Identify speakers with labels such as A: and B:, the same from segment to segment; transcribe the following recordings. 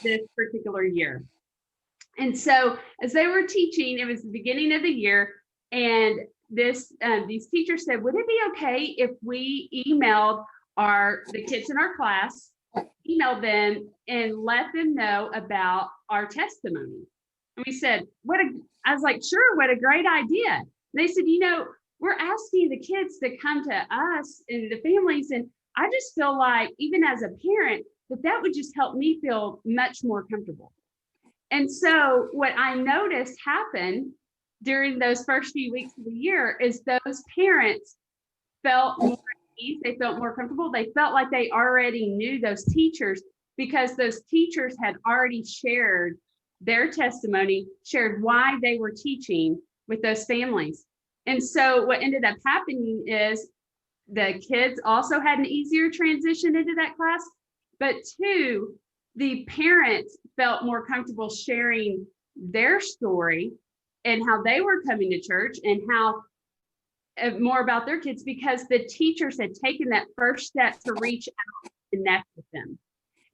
A: this particular year. And so as they were teaching, it was the beginning of the year, and these teachers said, would it be okay if we emailed the kids in our class, emailed them and let them know about our testimony? And we said, I was like, sure, what a great idea. And they said, we're asking the kids to come to us and the families, and I just feel like, even as a parent, that would just help me feel much more comfortable. And so what I noticed happen during those first few weeks of the year is those parents felt more at ease, they felt more comfortable, they felt like they already knew those teachers, because those teachers had already shared their testimony, shared why they were teaching with those families. And so what ended up happening is the kids also had an easier transition into that class, but two, the parents felt more comfortable sharing their story and how they were coming to church and how more about their kids, because the teachers had taken that first step to reach out and connect with them.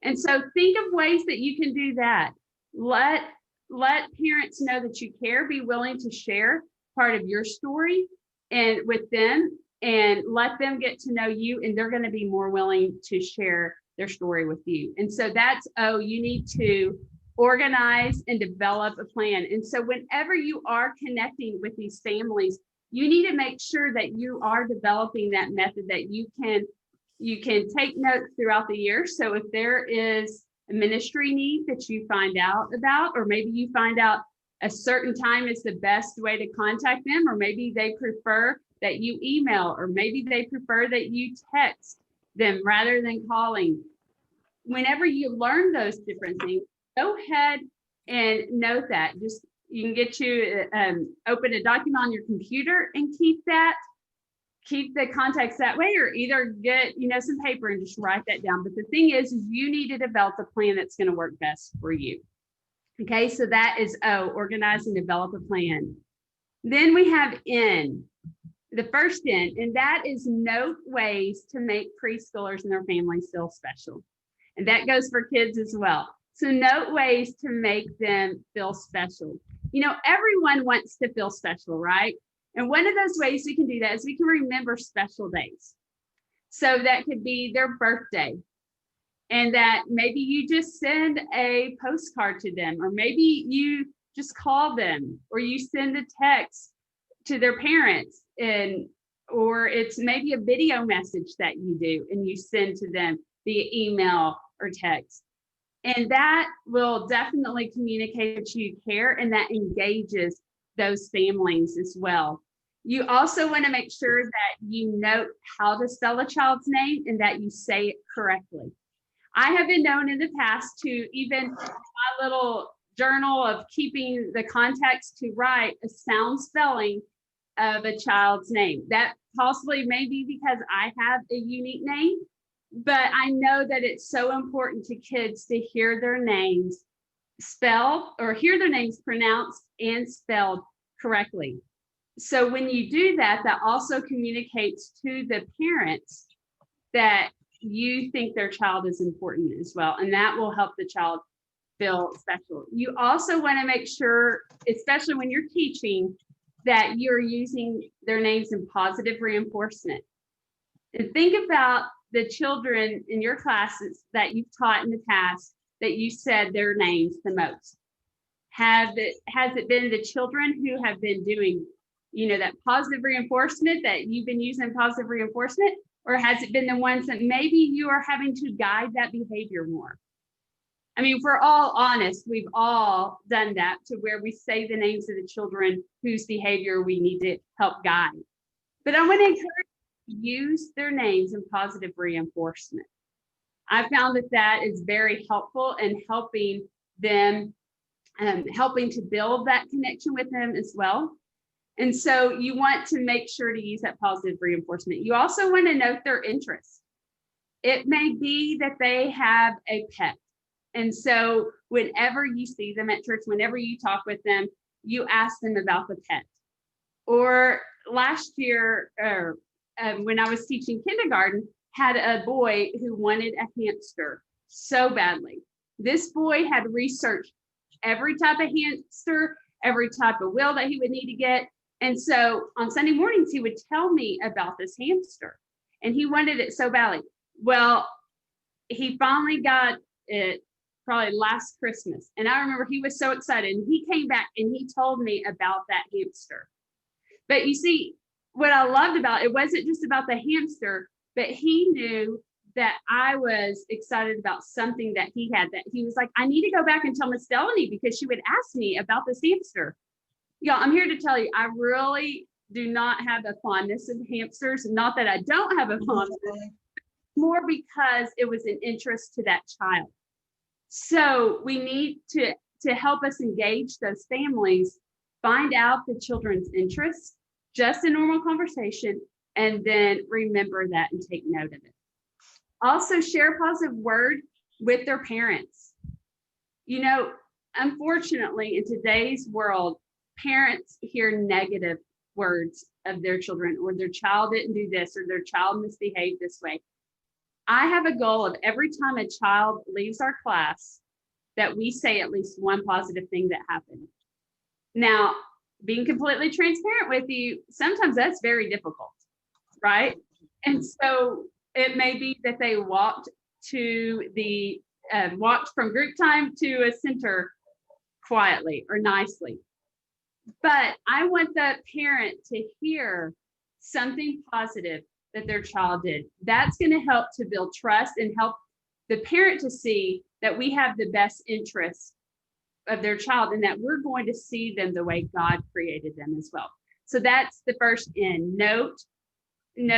A: And so think of ways that you can do that. Let parents know that you care, be willing to share part of your story and with them, and let them get to know you, and they're going to be more willing to share their story with you. And so you need to organize and develop a plan. And so whenever you are connecting with these families, you need to make sure that you are developing that method that you can take notes throughout the year. So if there is a ministry need that you find out about, or maybe you find out a certain time is the best way to contact them, or maybe they prefer that you email, or maybe they prefer that you text them rather than calling. Whenever you learn those different things, go ahead and note that. You can open a document on your computer and keep the contacts that way, or either get some paper and just write that down. But the thing is you need to develop a plan that's going to work best for you. Okay, so that is organize and develop a plan. Then we have N, the first N, and that is note ways to make preschoolers and their families feel special. And that goes for kids as well. So note ways to make them feel special. Everyone wants to feel special, right? And one of those ways we can do that is we can remember special days. So that could be their birthday, and that maybe you just send a postcard to them, or maybe you just call them, or you send a text to their parents, or it's maybe a video message that you do and you send to them via email or text. And that will definitely communicate that you care, and that engages those families as well. You also want to make sure that you note how to spell a child's name and that you say it correctly. I have been known in the past to even my little journal of keeping the context to write a sound spelling of a child's name. That possibly may be because I have a unique name, but I know that it's so important to kids to hear their names spelled, or hear their names pronounced and spelled correctly. So when you do that, that also communicates to the parents that you think their child is important as well, and that will help the child feel special. You also want to make sure, especially when you're teaching, that you're using their names in positive reinforcement. And think about the children in your classes that you've taught in the past that you said their names the most. Has it been the children who have been doing, that positive reinforcement, that you've been using positive reinforcement, or has it been the ones that maybe you are having to guide that behavior more? I mean, if we're all honest, we've all done that, to where we say the names of the children whose behavior we need to help guide. But I want to encourage you to use their names in positive reinforcement. I found that is very helpful in helping them, helping to build that connection with them as well. And so you want to make sure to use that positive reinforcement. You also want to note their interests. It may be that they have a pet. And so whenever you see them at church, whenever you talk with them, you ask them about the pet. Or last year, when I was teaching kindergarten, had a boy who wanted a hamster so badly. This boy had researched every type of hamster, every type of wheel that he would need to get. And so on Sunday mornings, he would tell me about this hamster, and he wanted it so badly. Well, he finally got it probably last Christmas. And I remember he was so excited, and he came back and he told me about that hamster. But you see, what I loved about it wasn't just about the hamster, but he knew that I was excited about something that he had, that he was like, I need to go back and tell Miss Delanee, because she would ask me about this hamster. Y'all, I'm here to tell you, I really do not have a fondness of hamsters. Not that I don't have a fondness, more because it was an interest to that child. So we need to help us engage those families, find out the children's interests, just a normal conversation, and then remember that and take note of it. Also, share a positive word with their parents. You know, unfortunately, in today's world, parents hear negative words of their children, or their child didn't do this, or their child misbehaved this way. I have a goal of every time a child leaves our class that we say at least one positive thing that happened. Now, being completely transparent with you, sometimes that's very difficult, right? And so it may be that they walked from group time to a center quietly or nicely. But I want the parent to hear something positive that their child did. That's going to help to build trust and help the parent to see that we have the best interest of their child, and that we're going to see them the way God created them as well. So that's the first N. Note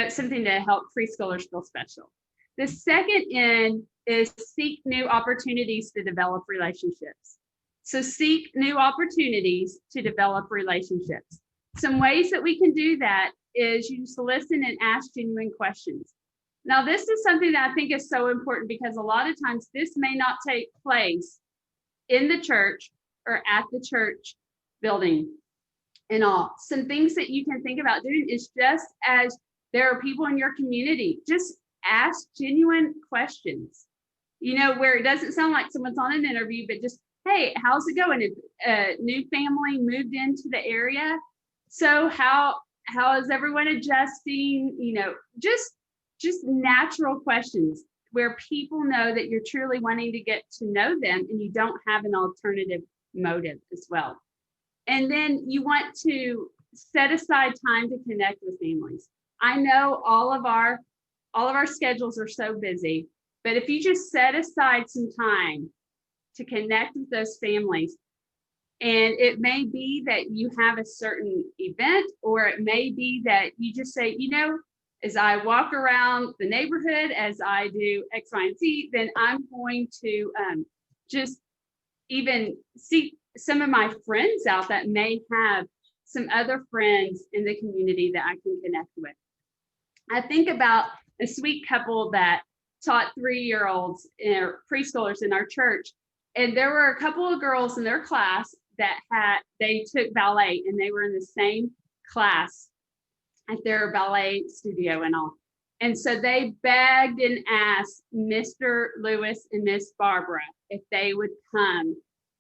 A: something to help preschoolers feel special. The second N is seek new opportunities to develop relationships. So seek new opportunities to develop relationships. Some ways that we can do that is you just listen and ask genuine questions. Now, this is something that I think is so important, because a lot of times this may not take place in the church or at the church building and all. Some things that you can think about doing is, just as there are people in your community, just ask genuine questions, you know, where it doesn't sound like someone's on an interview, but just, hey, how's it going? If a new family moved into the area, so how is everyone adjusting? You know, just natural questions where people know that you're truly wanting to get to know them and you don't have an alternative motive as well. And then you want to set aside time to connect with families. I know all of our schedules are so busy, but if you just set aside some time to connect with those families, and it may be that you have a certain event, or it may be that you just say, you know, as I walk around the neighborhood, as I do X, Y, and Z, then I'm going to just even see some of my friends out that may have some other friends in the community that I can connect with. I think about a sweet couple that taught 3-year-olds or preschoolers in our church. And there were a couple of girls in their class that they took ballet, and they were in the same class at their ballet studio and all. And so they begged and asked Mr. Lewis and Miss Barbara if they would come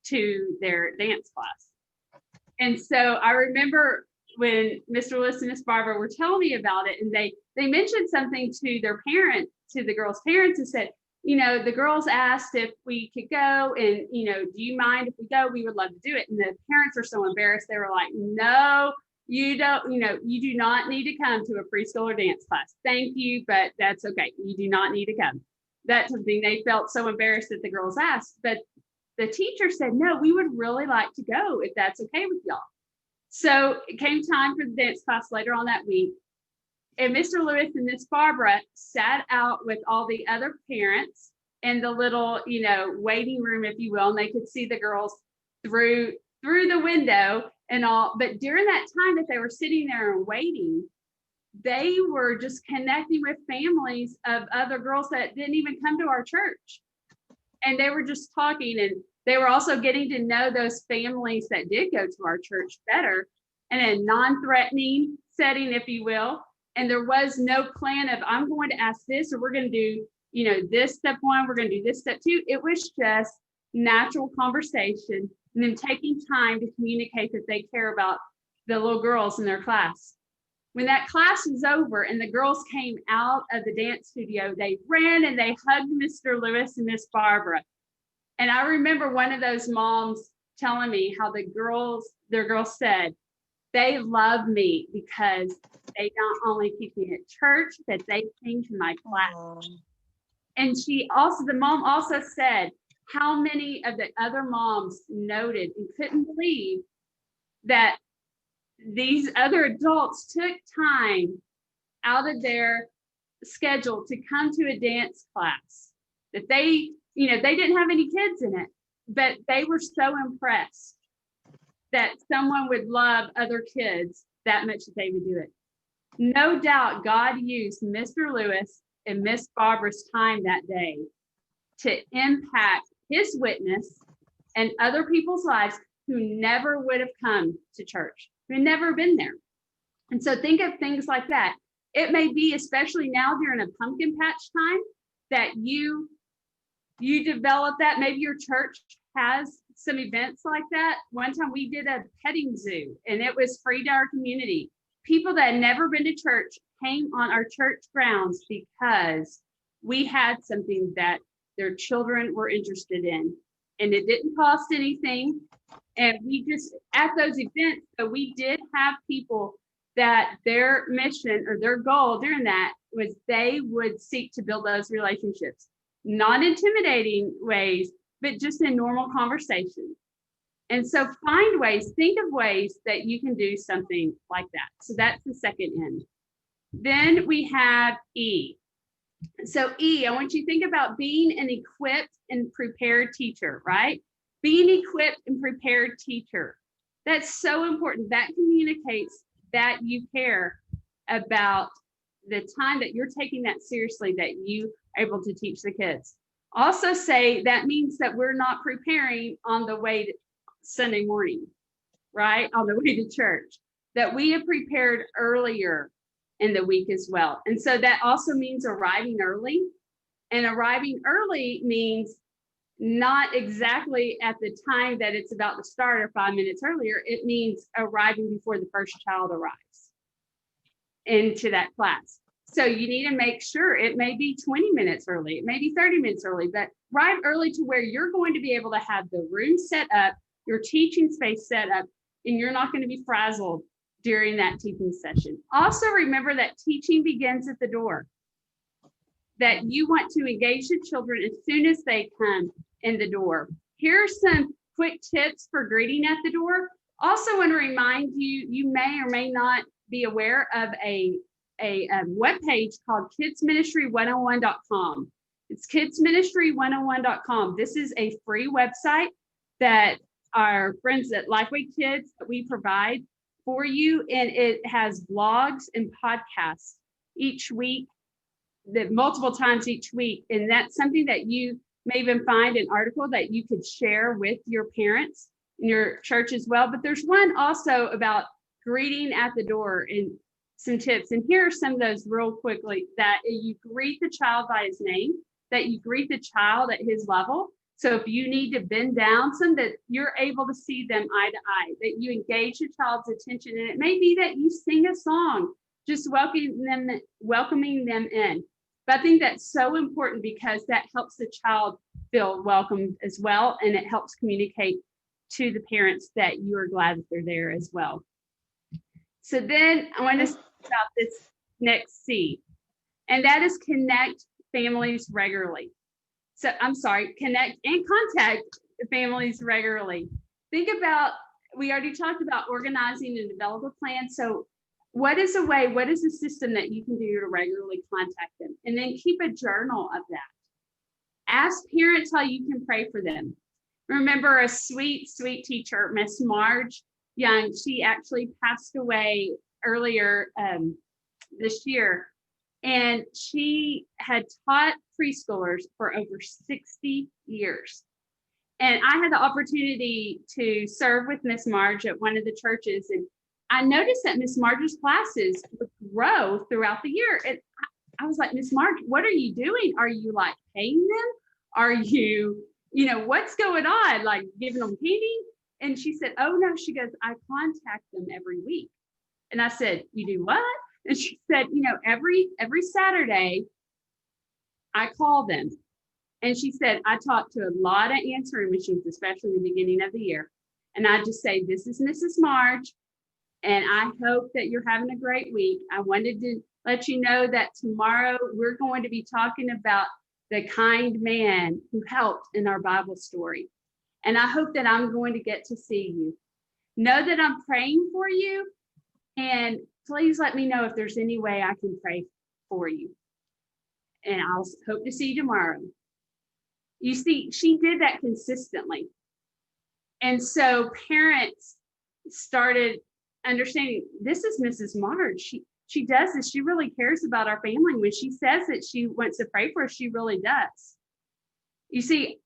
A: to their dance class. And so I remember when Mr. Lewis and Miss Barbara were telling me about it, and they mentioned something to their parent, to the girls' parents, and said, you know, the girls asked if we could go, and, you know, do you mind if we go? We would love to do it. And the parents are so embarrassed. They were like, no, you don't, you know, you do not need to come to a preschooler dance class. Thank you, but that's okay. You do not need to come. That's something they felt so embarrassed that the girls asked. But the teacher said, no, we would really like to go if that's okay with y'all. So it came time for the dance class later on that week. And Mr. Lewis and Miss Barbara sat out with all the other parents in the little, you know, waiting room, if you will, and they could see the girls through the window and all. But during that time that they were sitting there and waiting, they were just connecting with families of other girls that didn't even come to our church. And they were just talking, and they were also getting to know those families that did go to our church better in a non-threatening setting, if you will. And there was no plan of, I'm going to ask this, or we're going to do, you know, this step 1, we're going to do this step 2. It was just natural conversation, and then taking time to communicate that they care about the little girls in their class. When that class was over and the girls came out of the dance studio, they ran and they hugged Mr. Lewis and Miss Barbara. And I remember one of those moms telling me how their girls said, they love me because they not only keep me at church, but they came to my class. Aww. And the mom also said how many of the other moms noted and couldn't believe that these other adults took time out of their schedule to come to a dance class, that they didn't have any kids in it, but they were so impressed that someone would love other kids that much that they would do it. No doubt God used Mr. Lewis and Miss Barbara's time that day to impact his witness and other people's lives who never would have come to church, who had never been there. And so think of things like that. It may be, especially now during a pumpkin patch time, that you develop that. Maybe your church has some events like that. One time we did a petting zoo, and it was free to our community. People that had never been to church came on our church grounds because we had something that their children were interested in, and it didn't cost anything. And we just, at those events, so we did have people that their mission or their goal during that was they would seek to build those relationships, not intimidating ways, but just in normal conversation. And so think of ways that you can do something like that. So that's the second N. Then we have E. So E, I want you to think about being an equipped and prepared teacher, right? Being equipped and prepared teacher. That's so important. That communicates that you care about the time that you're taking that seriously, that you are able to teach the kids. Also say that means that we're not preparing on the way to Sunday morning, right? On the way to church, that we have prepared earlier in the week as well. And so that also means arriving early. And arriving early means not exactly at the time that it's about to start or 5 minutes earlier. It means arriving before the first child arrives into that class. So you need to make sure it may be 20 minutes early, it may be 30 minutes early, but arrive early to where you're going to be able to have the room set up, your teaching space set up, and you're not going to be frazzled during that teaching session. Also remember that teaching begins at the door, that you want to engage the children as soon as they come in the door. Here are some quick tips for greeting at the door. Also want to remind you, you may or may not be aware of a webpage called kidsministry101.com. It's kidsministry101.com. This is a free website that our friends at Lifeway Kids that we provide for you, and it has blogs and podcasts each week, that multiple times each week, and that's something that you may even find an article that you could share with your parents in your church as well. But there's one also about greeting at the door and some tips. And here are some of those real quickly, that you greet the child by his name, that you greet the child at his level. So if you need to bend down some, that you're able to see them eye to eye, that you engage the child's attention. And it may be that you sing a song, just welcoming them in. But I think that's so important because that helps the child feel welcomed as well. And it helps communicate to the parents that you are glad that they're there as well. So then I want to talk about this next C, and that is connect families regularly. So connect and contact families regularly. Think about, we already talked about organizing and develop a plan. So what is a system that you can do to regularly contact them? And then keep a journal of that. Ask parents how you can pray for them. Remember a sweet, sweet teacher, Miss Marge Young. She actually passed away earlier this year. And she had taught preschoolers for over 60 years. And I had the opportunity to serve with Miss Marge at one of the churches. And I noticed that Miss Marge's classes would grow throughout the year. And I was like, Miss Marge, what are you doing? Are you like paying them? Are you what's going on? Like giving them candy? And she said, oh no, she goes, I contact them every week. And I said, you do what? And she said, every Saturday I call them. And she said, I talk to a lot of answering machines, especially in the beginning of the year. And I just say, this is Mrs. Marge, and I hope that you're having a great week. I wanted to let you know that tomorrow we're going to be talking about the kind man who helped in our Bible story. And I hope that I'm going to get to see you. Know that I'm praying for you, and please let me know if there's any way I can pray for you. And I'll hope to see you tomorrow. You see, she did that consistently. And so parents started understanding, this is Mrs. Marge. She does this. She really cares about our family. When she says that she wants to pray for us, she really does. You see,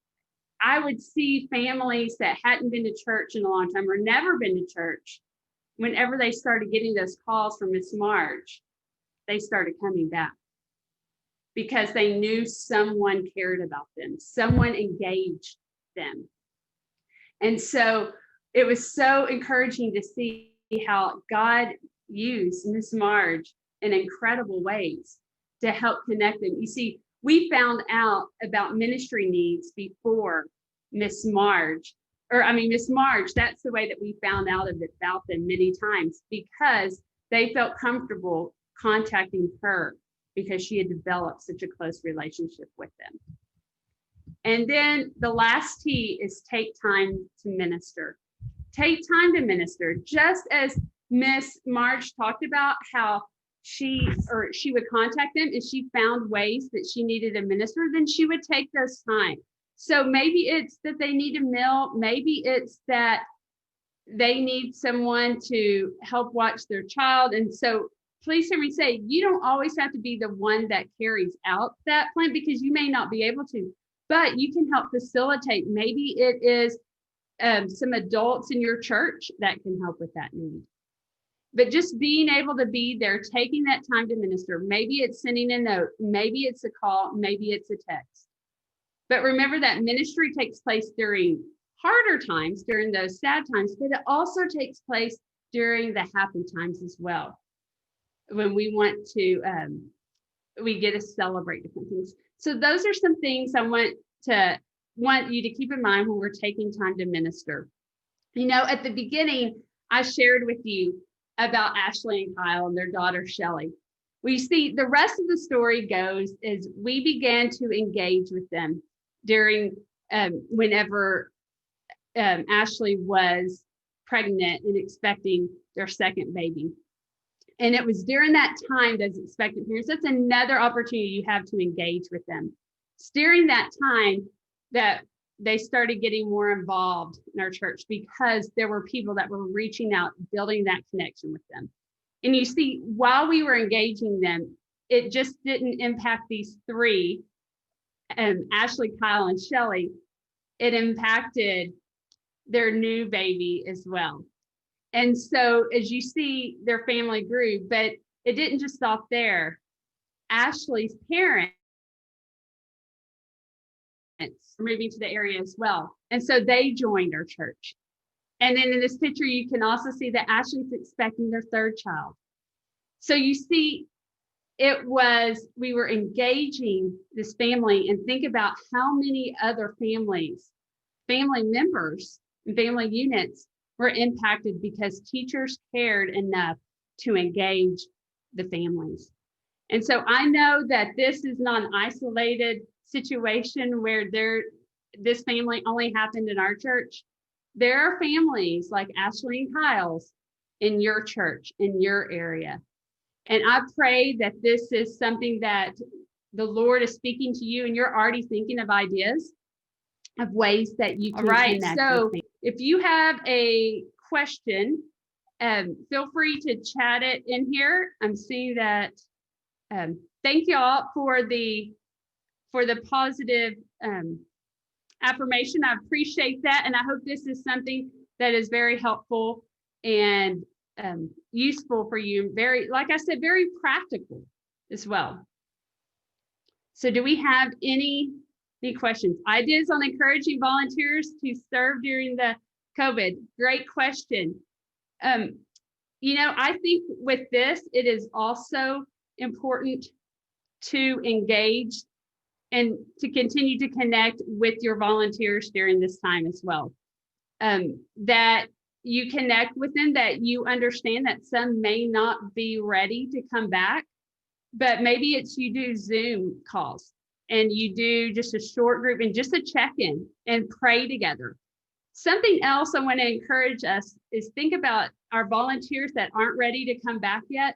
A: I would see families that hadn't been to church in a long time or never been to church. Whenever they started getting those calls from Miss Marge, they started coming back because they knew someone cared about them, someone engaged them. And so it was so encouraging to see how God used Miss Marge in incredible ways to help connect them. You see, we found out about ministry needs before Miss Marge, Miss Marge, that's the way that we found out about them many times, because they felt comfortable contacting her because she had developed such a close relationship with them. And then the last T is take time to minister. Take time to minister. Just as Miss Marge talked about how she would contact them and she found ways that she needed a minister, then she would take those time. So maybe it's that they need a meal. Maybe it's that they need someone to help watch their child. And so please hear me say, you don't always have to be the one that carries out that plan, because you may not be able to, but you can help facilitate. Maybe it is some adults in your church that can help with that need. But just being able to be there, taking that time to minister, maybe it's sending a note, maybe it's a call, maybe it's a text. But remember that ministry takes place during harder times, during those sad times, but it also takes place during the happy times as well, when we want to, we get to celebrate different things. So those are some things I want you to keep in mind when we're taking time to minister. At the beginning, I shared with you about Ashley and Kyle and their daughter, Shelly. We see the rest of the story goes is we began to engage with them during whenever Ashley was pregnant and expecting their second baby. And it was during that time, those expectant parents, that's another opportunity you have to engage with them. It's during that time that they started getting more involved in our church, because there were people that were reaching out, building that connection with them. And you see, while we were engaging them, it just didn't impact these three, Ashley, Kyle, and Shelly. It impacted their new baby as well. And so as you see, their family grew, but it didn't just stop there. Ashley's parents were moving to the area as well. And so they joined our church. And then in this picture, you can also see that Ashley's expecting their third child. So you see, we were engaging this family, and think about how many other family members, and family units were impacted because teachers cared enough to engage the families. And so I know that this is not an isolated situation where this family only happened in our church. There are families like Ashley and Kyle's in your church, in your area. And I pray that this is something that the Lord is speaking to you, and you're already thinking of ideas of ways that you can connect. So if you have a question, feel free to chat it in here. I'm seeing that. Thank you all for the positive affirmation. I appreciate that. And I hope this is something that is very helpful and useful for you. Very, like I said, very practical as well. So do we have any Any questions? Ideas on encouraging volunteers to serve during the COVID? Great question. I think with this, it is also important to engage and to continue to connect with your volunteers during this time as well. That you connect with them, that you understand that some may not be ready to come back, but maybe it's you do Zoom calls and you do just a short group and just a check-in and pray together. Something else I want to encourage us is think about our volunteers that aren't ready to come back yet,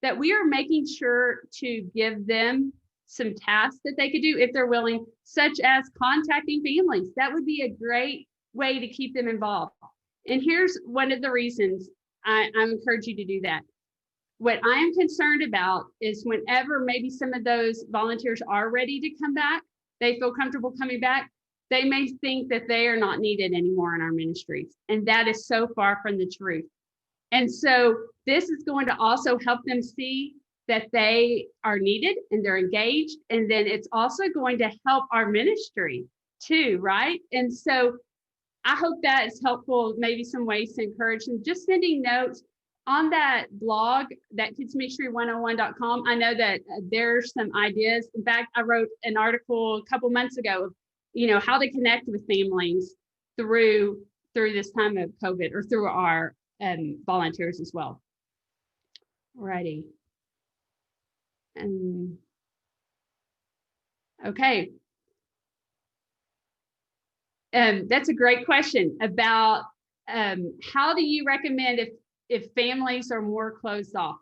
A: that we are making sure to give them some tasks that they could do if they're willing, such as contacting families. That would be a great way to keep them involved. And here's one of the reasons I encourage you to do that. What I am concerned about is whenever maybe some of those volunteers are ready to come back, they feel comfortable coming back, they may think that they are not needed anymore in our ministries. And that is so far from the truth. And so this is going to also help them see that they are needed and they're engaged. And then it's also going to help our ministry too, right? And so I hope that is helpful, maybe some ways to encourage them. Just sending notes on that blog, that kidsministry101.com. I know that there's some ideas. In fact, I wrote an article a couple months ago of, how to connect with families through this time of COVID, or through our volunteers as well. Alrighty. Okay. That's a great question about how do you recommend if families are more closed off?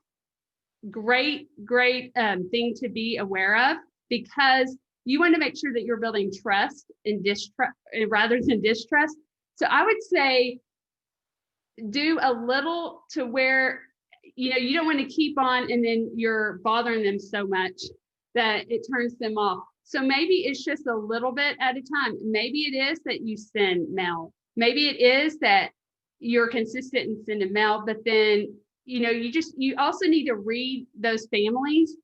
A: Great thing to be aware of, because you want to make sure that you're building trust and distrust rather than distrust. So I would say do a little to where, you don't want to keep on and then you're bothering them so much that it turns them off. So maybe it's just a little bit at a time. Maybe it is that you send mail. Maybe it is that you're consistent in sending mail, but then, you also need to read those families.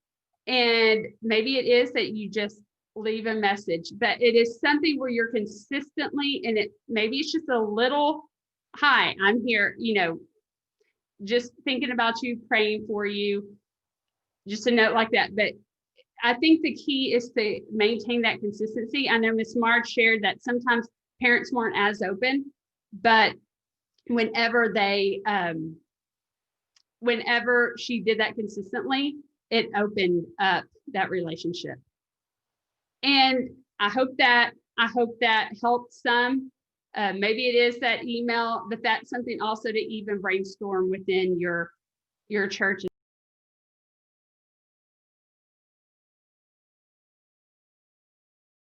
A: And maybe it is that you just leave a message, but it is something where you're consistently, and maybe it's just a little, hi, I'm here, just thinking about you, praying for you, just a note like that. But I think the key is to maintain that consistency. I know Ms. Marge shared that sometimes parents weren't as open, but whenever she did that consistently, it opened up that relationship. And I hope that helped some. Maybe it is that email, but that's something also to even brainstorm within your church